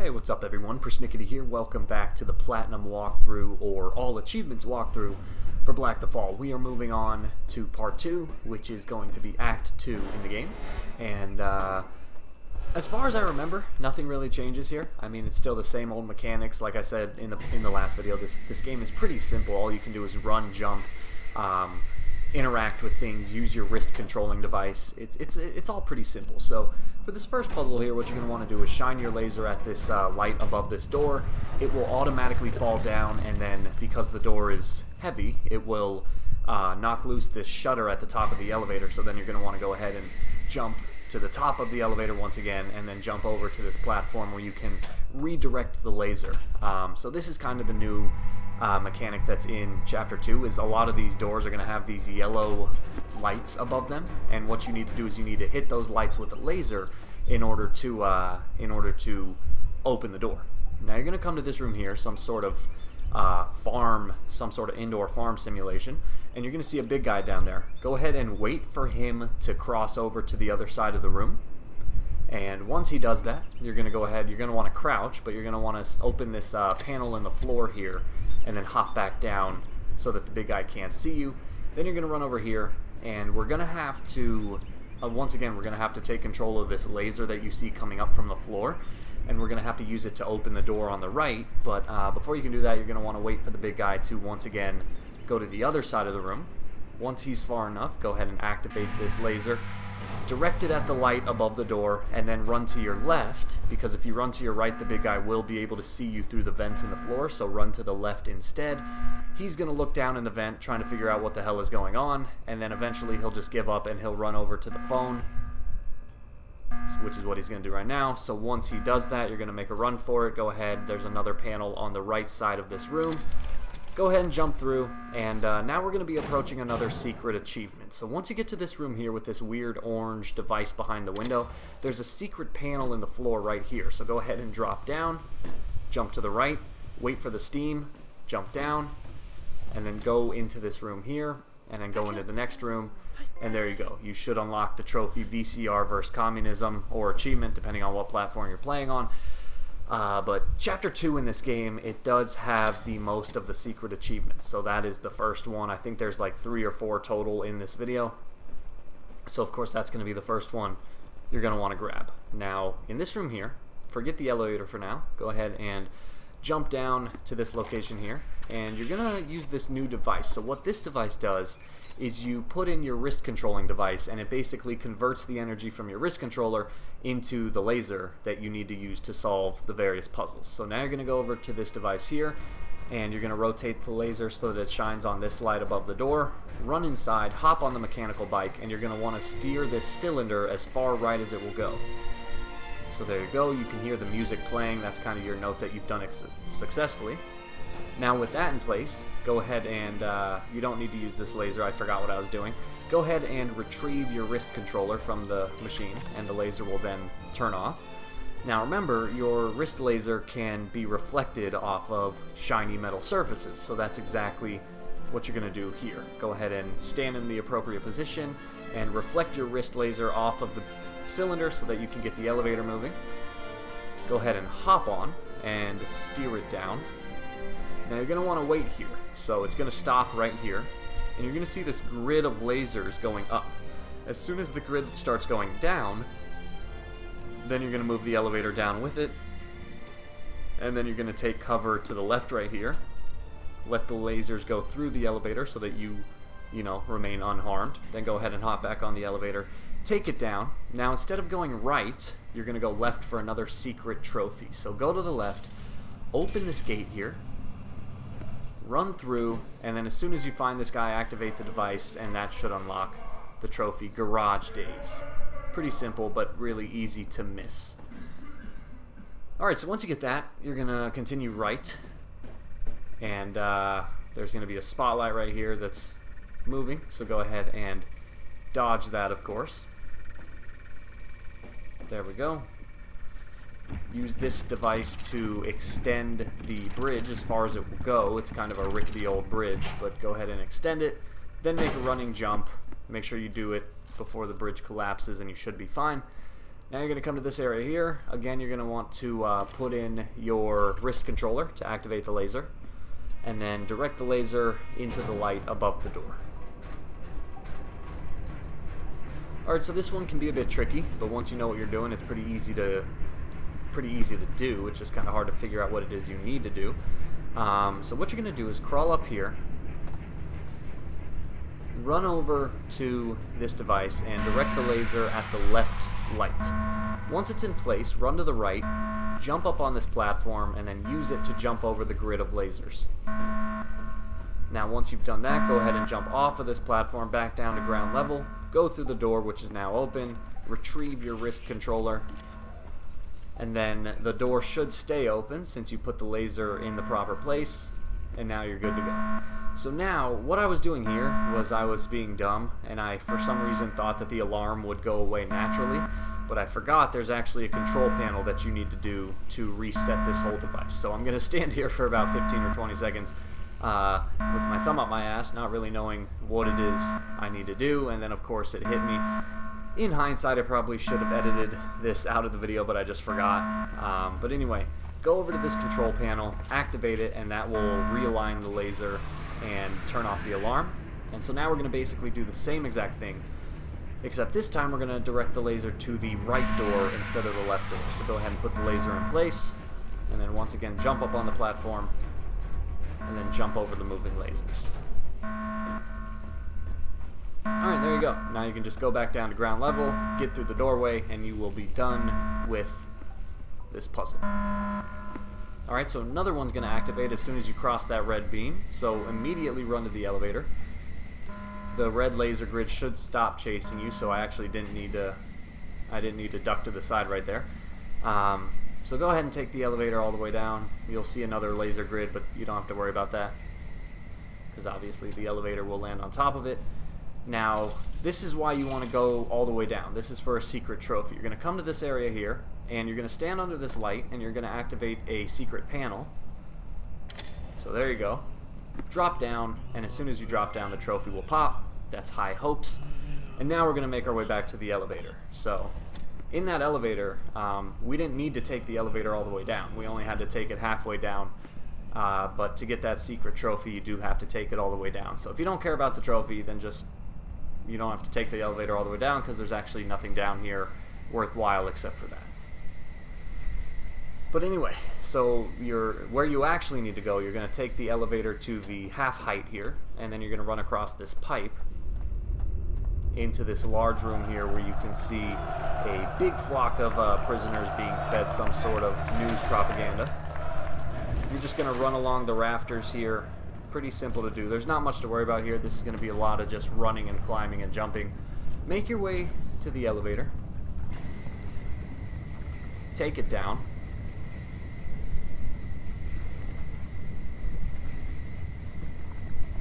Hey, what's up everyone? PersNikity here. Welcome back to the Platinum walkthrough, or All Achievements walkthrough for Black the Fall. We are moving on to Part 2, which is going to be Act 2 in the game. And as far as I remember, nothing really changes here. I mean, it's still the same old mechanics. Like I said in the last video, this game is pretty simple. All you can do is run, jump, interact with things, use your wrist controlling device. It's all pretty simple. So for this first puzzle here, what you're going to want to do is shine your laser at this light above this door. It will automatically fall down, and then because the door is heavy, it will knock loose this shutter at the top of the elevator. So then you're going to want to go ahead and jump to the top of the elevator once again, and then jump over to this platform where you can redirect the laser. So this is kind of the new mechanic that's in Chapter 2, is a lot of these doors are going to have these yellow lights above them, and what you need to do is you need to hit those lights with a laser in order to open the door. Now you're going to come to this room here, some sort of indoor farm simulation, and you're going to see a big guy down there. Go ahead and wait for him to cross over to the other side of the room. And once he does that, you're going to go ahead, you're going to want to crouch, but you're going to want to open this panel in the floor here, and then hop back down so that the big guy can't see you. Then you're going to run over here, and we're going to have to, once again, we're going to have to take control of this laser that you see coming up from the floor, and we're going to have to use it to open the door on the right. But before you can do that, you're going to want to wait for the big guy to once again go to the other side of the room. Once he's far enough, go ahead and activate this laser, direct it at the light above the door, and then run to your left, because if you run to your right, the big guy will be able to see you through the vents in the floor, so run to the left instead. He's going to look down in the vent, trying to figure out what the hell is going on, and then eventually he'll just give up and he'll run over to the phone, which is what he's going to do right now. So once he does that, you're going to make a run for it. Go ahead, there's another panel on the right side of this room. Go ahead and jump through, and now we're going to be approaching another secret achievement. So once you get to this room here with this weird orange device behind the window, there's a secret panel in the floor right here. So go ahead and drop down, jump to the right, wait for the steam, jump down, and then go into this room here, and then go into the next room, and there you go. You should unlock the trophy VCR vs. Communism, or achievement, depending on what platform you're playing on. But Chapter 2 in this game, it does have the most of the secret achievements. So that is the first one. I think there's like 3 or 4 total in this video. So of course that's going to be the first one you're going to want to grab. Now in this room here, forget the elevator for now. Go ahead and jump down to this location here, and you're going to use this new device. So what this device does is you put in your wrist controlling device, and it basically converts the energy from your wrist controller into the laser that you need to use to solve the various puzzles. So now you're going to go over to this device here, and you're going to rotate the laser so that it shines on this light above the door. Run inside, hop on the mechanical bike, and you're going to want to steer this cylinder as far right as it will go. So there you go, you can hear the music playing. That's kind of your note that you've done it successfully. Now with that in place, go ahead and, you don't need to use this laser, I forgot what I was doing. Go ahead and retrieve your wrist controller from the machine, and the laser will then turn off. Now remember, your wrist laser can be reflected off of shiny metal surfaces, so that's exactly what you're going to do here. Go ahead and stand in the appropriate position and reflect your wrist laser off of the cylinder so that you can get the elevator moving. Go ahead and hop on and steer it down. Now you're going to want to wait here, so it's going to stop right here, and you're going to see this grid of lasers going up. As soon as the grid starts going down, then you're going to move the elevator down with it, and then you're going to take cover to the left right here, let the lasers go through the elevator so that you remain unharmed, then go ahead and hop back on the elevator, take it down. Now instead of going right, you're going to go left for another secret trophy. So go to the left, open this gate here, run through, and then as soon as you find this guy, activate the device, and that should unlock the trophy, Garage Days. Pretty simple, but really easy to miss. Alright, so once you get that, you're going to continue right, and there's going to be a spotlight right here that's moving, so go ahead and dodge that, of course. There we go. Use this device to extend the bridge as far as it will go. It's kind of a rickety old bridge, but go ahead and extend it. Then make a running jump. Make sure you do it before the bridge collapses, and you should be fine. Now you're going to come to this area here. Again, you're going to want to put in your wrist controller to activate the laser, and then direct the laser into the light above the door. Alright, so this one can be a bit tricky, but once you know what you're doing, it's pretty easy to do. It's just kind of hard to figure out what it is you need to do. So what you're going to do is crawl up here, run over to this device, and direct the laser at the left light. Once it's in place, run to the right, jump up on this platform, and then use it to jump over the grid of lasers. Now once you've done that, go ahead and jump off of this platform back down to ground level, go through the door, which is now open, retrieve your wrist controller, and then the door should stay open since you put the laser in the proper place, and now you're good to go. So now, what I was doing here was I was being dumb, and I, for some reason, thought that the alarm would go away naturally, but I forgot there's actually a control panel that you need to do to reset this whole device. So I'm going to stand here for about 15 or 20 seconds with my thumb up my ass, not really knowing what it is I need to do, and then of course it hit me. In hindsight, I probably should have edited this out of the video, but I just forgot. But anyway, go over to this control panel, activate it, and that will realign the laser and turn off the alarm. And so now we're going to basically do the same exact thing, except this time we're going to direct the laser to the right door instead of the left door. So go ahead and put the laser in place, and then once again jump up on the platform, and then jump over the moving lasers. Alright, there you go. Now you can just go back down to ground level, get through the doorway, and you will be done with this puzzle. Alright, so another one's going to activate as soon as you cross that red beam, so immediately run to the elevator. The red laser grid should stop chasing you, so I actually didn't need to duck to the side right there. So go ahead and take the elevator all the way down. You'll see another laser grid, but you don't have to worry about that, because obviously the elevator will land on top of it. Now, this is why you want to go all the way down. This is for a secret trophy. You're going to come to this area here, and you're going to stand under this light, and you're going to activate a secret panel. So there you go. Drop down, and as soon as you drop down, the trophy will pop. That's high hopes. And now we're going to make our way back to the elevator. So in that elevator, we didn't need to take the elevator all the way down. We only had to take it halfway down. But to get that secret trophy, you do have to take it all the way down. So if you don't care about the trophy, then you don't have to take the elevator all the way down, because there's actually nothing down here worthwhile except for that. But anyway, so where you actually need to go, you're going to take the elevator to the half height here, and then you're going to run across this pipe into this large room here where you can see a big flock of prisoners being fed some sort of news propaganda. You're just going to run along the rafters here. Pretty simple to do. There's not much to worry about here. This is going to be a lot of just running and climbing and jumping. Make your way to the elevator. Take it down.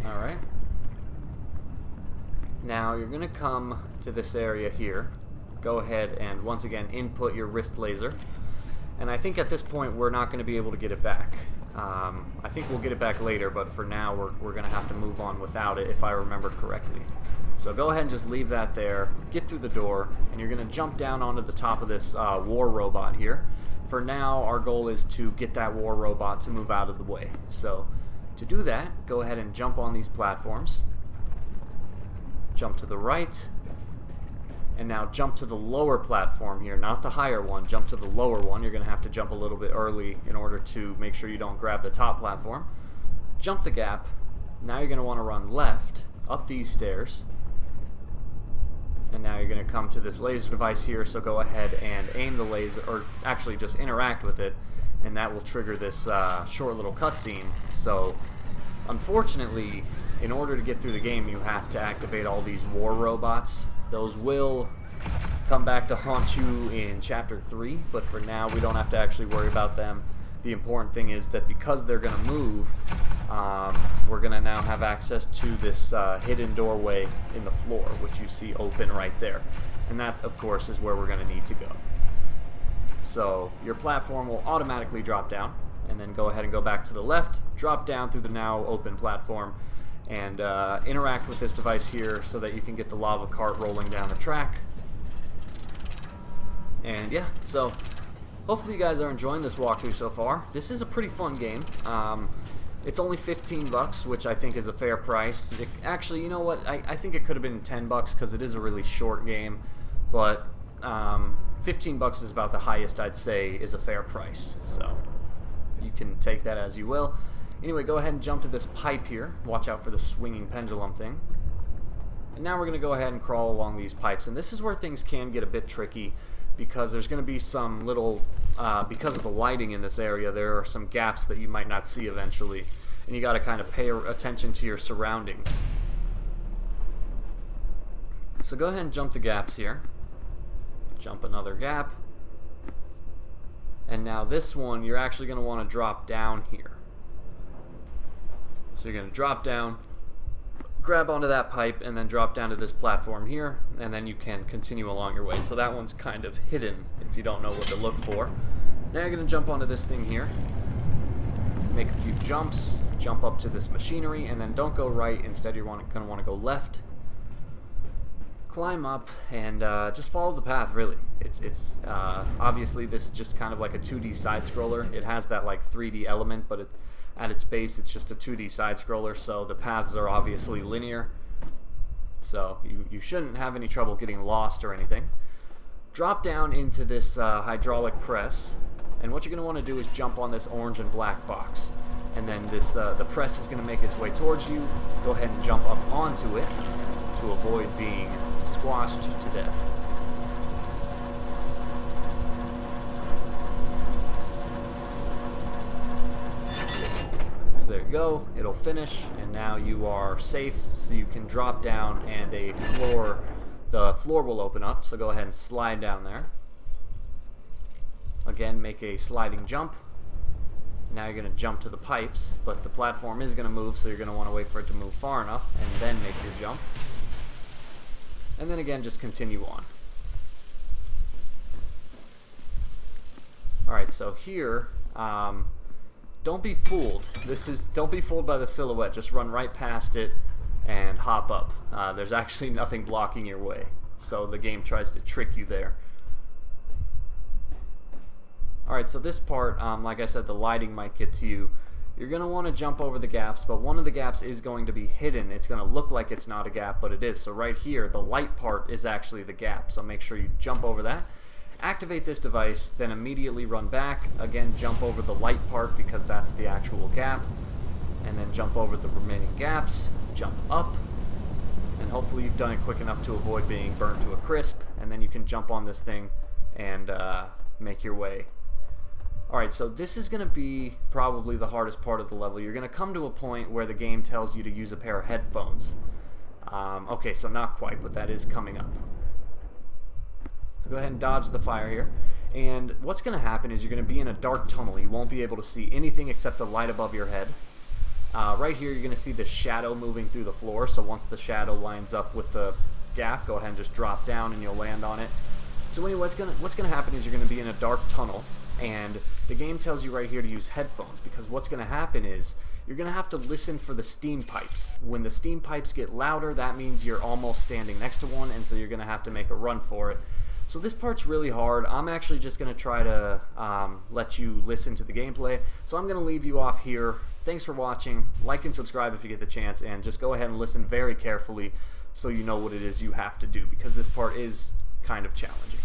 Alright. Now you're going to come to this area here. Go ahead and once again input your wrist laser. And I think at this point we're not going to be able to get it back. I think we'll get it back later, but for now we're going to have to move on without it, if I remember correctly. So go ahead and just leave that there, get through the door, and you're going to jump down onto the top of this war robot here. For now, our goal is to get that war robot to move out of the way. So to do that, go ahead and jump on these platforms. Jump to the right, and now jump to the lower platform here, not the higher one. Jump to the lower one. You're going to have to jump a little bit early in order to make sure you don't grab the top platform. Jump the gap. Now you're going to want to run left up these stairs, and now you're going to come to this laser device here, so go ahead and aim the laser, or actually just interact with it, and that will trigger this short little cutscene. So unfortunately, in order to get through the game, you have to activate all these war robots. Those will come back to haunt you in Chapter 3, but for now we don't have to actually worry about them. The important thing is that because they're going to move, we're going to now have access to this hidden doorway in the floor, which you see open right there. And that, of course, is where we're going to need to go. So your platform will automatically drop down, and then go ahead and go back to the left, drop down through the now open platform, and interact with this device here so that you can get the lava cart rolling down the track. And yeah, so hopefully you guys are enjoying this walkthrough so far. This is a pretty fun game. It's only 15 bucks, which I think is a fair price. Actually, you know what? I think it could have been 10 bucks because it is a really short game, but 15 bucks is about the highest I'd say is a fair price. So you can take that as you will. Anyway, go ahead and jump to this pipe here. Watch out for the swinging pendulum thing. And now we're going to go ahead and crawl along these pipes. And this is where things can get a bit tricky because there's going to be some little, because of the lighting in this area, there are some gaps that you might not see eventually. And you got to kind of pay attention to your surroundings. So go ahead and jump the gaps here. Jump another gap. And now this one, you're actually going to want to drop down here. So you're going to drop down, grab onto that pipe, and then drop down to this platform here, and then you can continue along your way. So that one's kind of hidden if you don't know what to look for. Now you're going to jump onto this thing here, make a few jumps, jump up to this machinery, and then don't go right. Instead, you're going to want to go left. Climb up and just follow the path. Really, it's obviously this is just kind of like a 2D side scroller. It has that like 3D element, but at its base it's just a 2D side scroller. So the paths are obviously linear. So you shouldn't have any trouble getting lost or anything. Drop down into this hydraulic press, and what you're going to want to do is jump on this orange and black box, and then this the press is going to make its way towards you. Go ahead and jump up onto it to avoid being squashed to death. So there you go, it'll finish, and now you are safe, so you can drop down and the floor will open up. So go ahead and slide down there. Again, make a sliding jump. Now you're going to jump to the pipes, but the platform is going to move, so you're going to want to wait for it to move far enough and then make your jump. And then again, just continue on. Alright, so here, don't be fooled. Don't be fooled by the silhouette. Just run right past it and hop up. There's actually nothing blocking your way, so the game tries to trick you there. Alright, so this part, like I said, the lighting might get to you. You're going to want to jump over the gaps, but one of the gaps is going to be hidden. It's going to look like it's not a gap, but it is. So right here, the light part is actually the gap. So make sure you jump over that. Activate this device, then immediately run back. Again, jump over the light part because that's the actual gap. And then jump over the remaining gaps. Jump up. And hopefully you've done it quick enough to avoid being burned to a crisp. And then you can jump on this thing and make your way. Alright, so this is going to be probably the hardest part of the level. You're going to come to a point where the game tells you to use a pair of headphones. Okay, so not quite, but that is coming up. So go ahead and dodge the fire here. And what's going to happen is you're going to be in a dark tunnel. You won't be able to see anything except the light above your head. Right here, you're going to see the shadow moving through the floor. So once the shadow lines up with the gap, go ahead and just drop down and you'll land on it. So anyway, what's going to happen is you're going to be in a dark tunnel. And the game tells you right here to use headphones, because what's going to happen is you're going to have to listen for the steam pipes. When the steam pipes get louder, that means you're almost standing next to one, and so you're going to have to make a run for it. So this part's really hard. I'm actually just going to try to let you listen to the gameplay. So I'm going to leave you off here. Thanks for watching. Like and subscribe if you get the chance, and just go ahead and listen very carefully so you know what it is you have to do, because this part is kind of challenging.